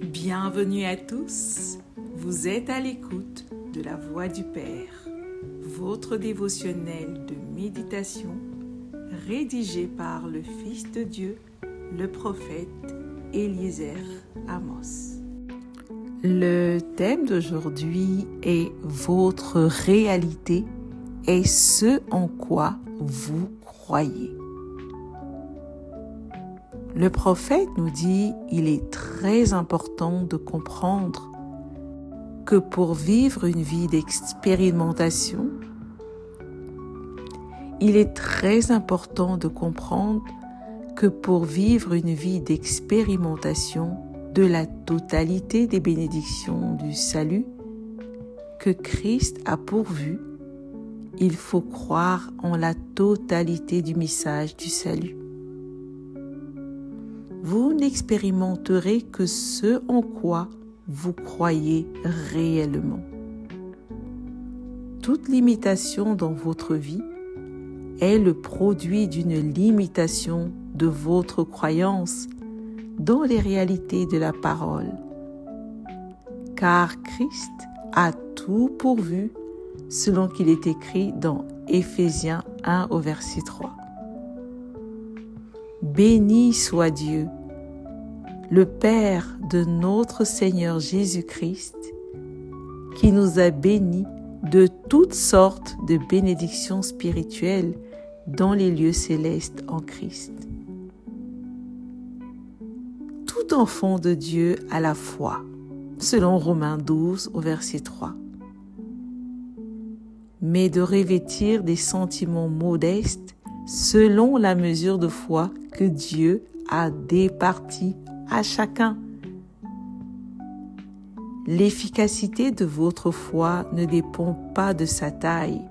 Bienvenue à tous, vous êtes à l'écoute de la Voix du Père, votre dévotionnel de méditation rédigé par le Fils de Dieu, le prophète Eliezer Amos. Le thème d'aujourd'hui est votre réalité et ce en quoi vous croyez. Le prophète nous dit qu'il est très important de comprendre que pour vivre une vie d'expérimentation, il est très important de comprendre que pour vivre une vie d'expérimentation de la totalité des bénédictions du salut que Christ a pourvu, il faut croire en la totalité du message du salut. Vous n'expérimenterez que ce en quoi vous croyez réellement. Toute limitation dans votre vie est le produit d'une limitation de votre croyance dans les réalités de la parole. Car Christ a tout pourvu selon qu'il est écrit dans Éphésiens 1 au verset 3. Béni soit Dieu, le Père de notre Seigneur Jésus-Christ, qui nous a bénis de toutes sortes de bénédictions spirituelles dans les lieux célestes en Christ. Tout enfant de Dieu a la foi, selon Romains 12 au verset 3. Mais de revêtir des sentiments modestes selon la mesure de foi que Dieu a départie à chacun. L'efficacité de votre foi ne dépend pas de sa taille,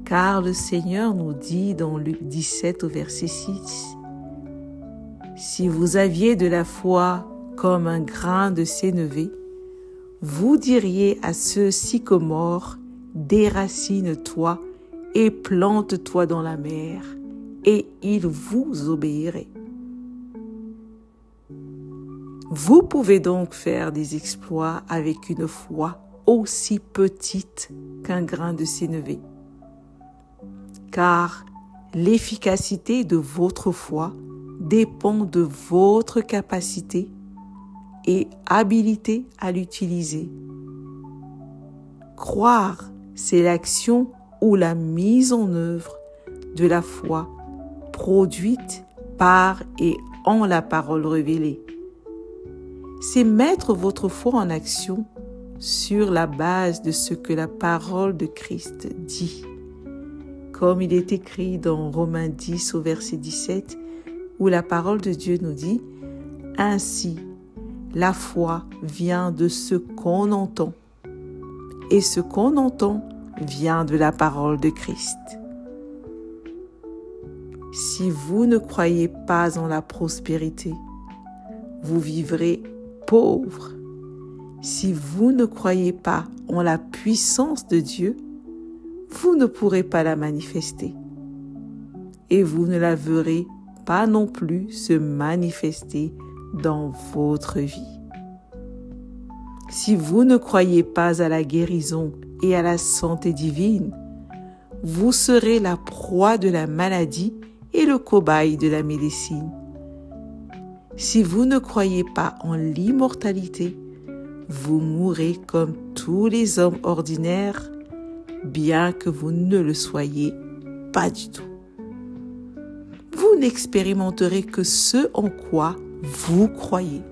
car le Seigneur nous dit dans Luc 17 au verset 6, « Si vous aviez de la foi comme un grain de sénévé, vous diriez à ce sycomore, déracine-toi et plante-toi dans la mer, et il vous obéirait. » Vous pouvez donc faire des exploits avec une foi aussi petite qu'un grain de sénévé. Car l'efficacité de votre foi dépend de votre capacité et habilité à l'utiliser. Croire, c'est l'action ou la mise en œuvre de la foi produite par et en la parole révélée. C'est mettre votre foi en action sur la base de ce que la parole de Christ dit. Comme il est écrit dans Romains 10 au verset 17, où la parole de Dieu nous dit « Ainsi, la foi vient de ce qu'on entend, et ce qu'on entend vient de la parole de Christ. » Si vous ne croyez pas en la prospérité, vous vivrez pauvre. Si vous ne croyez pas en la puissance de Dieu, vous ne pourrez pas la manifester. Et vous ne la verrez pas non plus se manifester dans votre vie. Si vous ne croyez pas à la guérison et à la santé divine, vous serez la proie de la maladie et le cobaye de la médecine. Si vous ne croyez pas en l'immortalité, vous mourrez comme tous les hommes ordinaires, bien que vous ne le soyez pas du tout. Vous n'expérimenterez que ce en quoi vous croyez.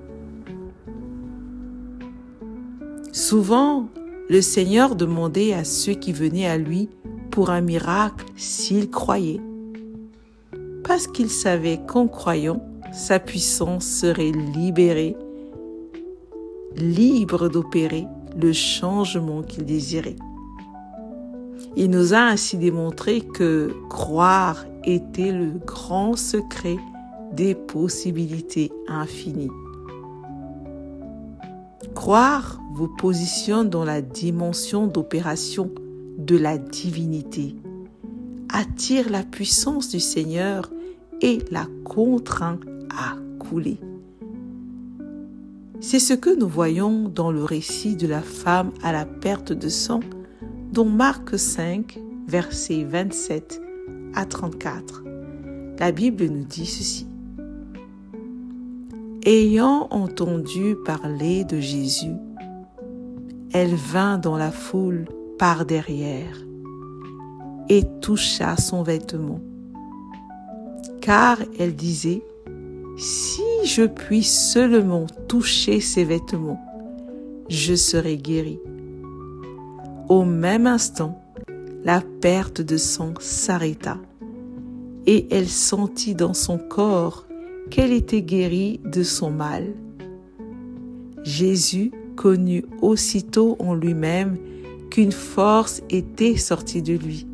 Souvent, le Seigneur demandait à ceux qui venaient à lui pour un miracle s'ils croyaient, parce qu'il savait qu'en croyant, sa puissance serait libérée, libre d'opérer le changement qu'il désirait. Il nous a ainsi démontré que croire était le grand secret des possibilités infinies. Croire vous positionne dans la dimension d'opération de la divinité, attire la puissance du Seigneur et la contraint à couler. C'est ce que nous voyons dans le récit de la femme à la perte de sang, dont Marc 5, versets 27 à 34. La Bible nous dit ceci. Ayant entendu parler de Jésus, elle vint dans la foule par derrière et toucha son vêtement. Car elle disait, si je puis seulement toucher ses vêtements, je serai guérie. Au même instant, la perte de sang s'arrêta et elle sentit dans son corps qu'elle était guérie de son mal. Jésus connut aussitôt en lui-même qu'une force était sortie de lui.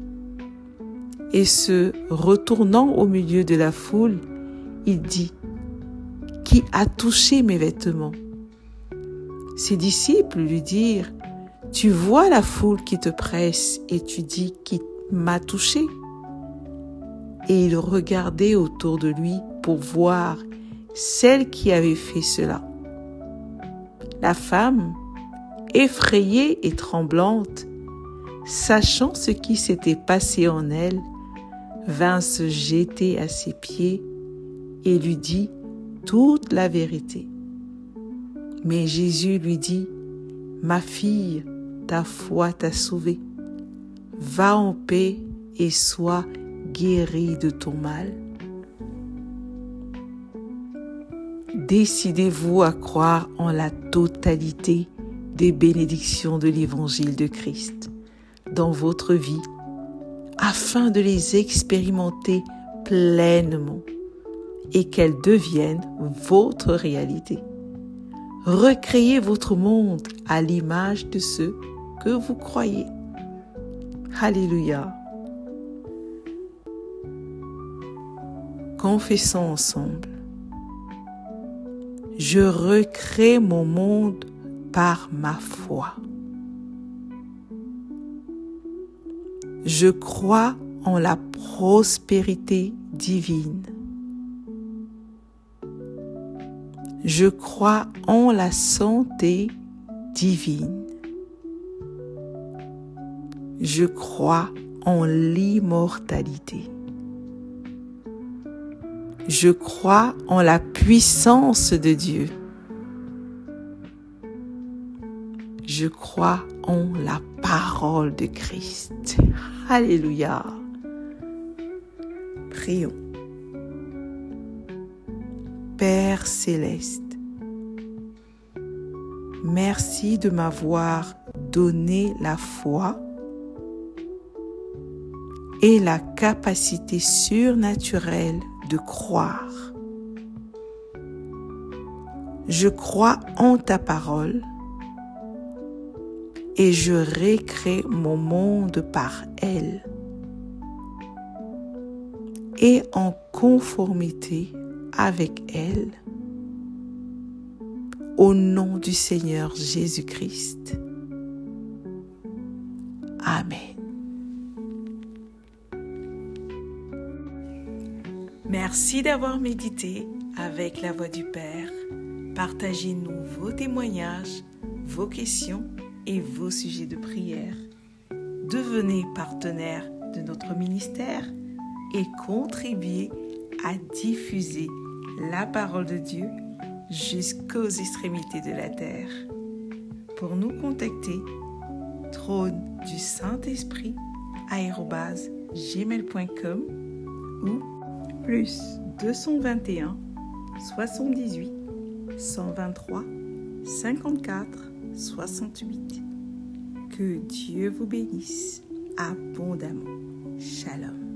Et se retournant au milieu de la foule, il dit, « Qui a touché mes vêtements ?» Ses disciples lui dirent, « Tu vois la foule qui te presse et tu dis, « Qui m'a touché ?» Et il regardait autour de lui pour voir celle qui avait fait cela. La femme, effrayée et tremblante, sachant ce qui s'était passé en elle, vint se jeter à ses pieds et lui dit toute la vérité. Mais Jésus lui dit, « Ma fille, ta foi t'a sauvée. Va en paix et sois guérie de ton mal. » Décidez-vous à croire en la totalité des bénédictions de l'Évangile de Christ dans votre vie, afin de les expérimenter pleinement et qu'elles deviennent votre réalité. Recréez votre monde à l'image de ceux que vous croyez. Alléluia. Confessons ensemble. Je recrée mon monde par ma foi. Je crois en la prospérité divine. Je crois en la santé divine. Je crois en l'immortalité. Je crois en la puissance de Dieu. Je crois en la parole de Christ. Alléluia. Prions. Père céleste, merci de m'avoir donné la foi et la capacité surnaturelle de croire. Je crois en ta parole et je recrée mon monde par elle et en conformité avec elle, au nom du Seigneur Jésus-Christ. Amen. Merci d'avoir médité avec la Voix du Père. Partagez-nous vos témoignages, vos questions et vos sujets de prière. Devenez partenaire de notre ministère et contribuez à diffuser la parole de Dieu jusqu'aux extrémités de la terre. Pour nous contacter, trône du Saint-Esprit @gmail.com ou plus 221 78 123 54 68. Que Dieu vous bénisse abondamment. Shalom.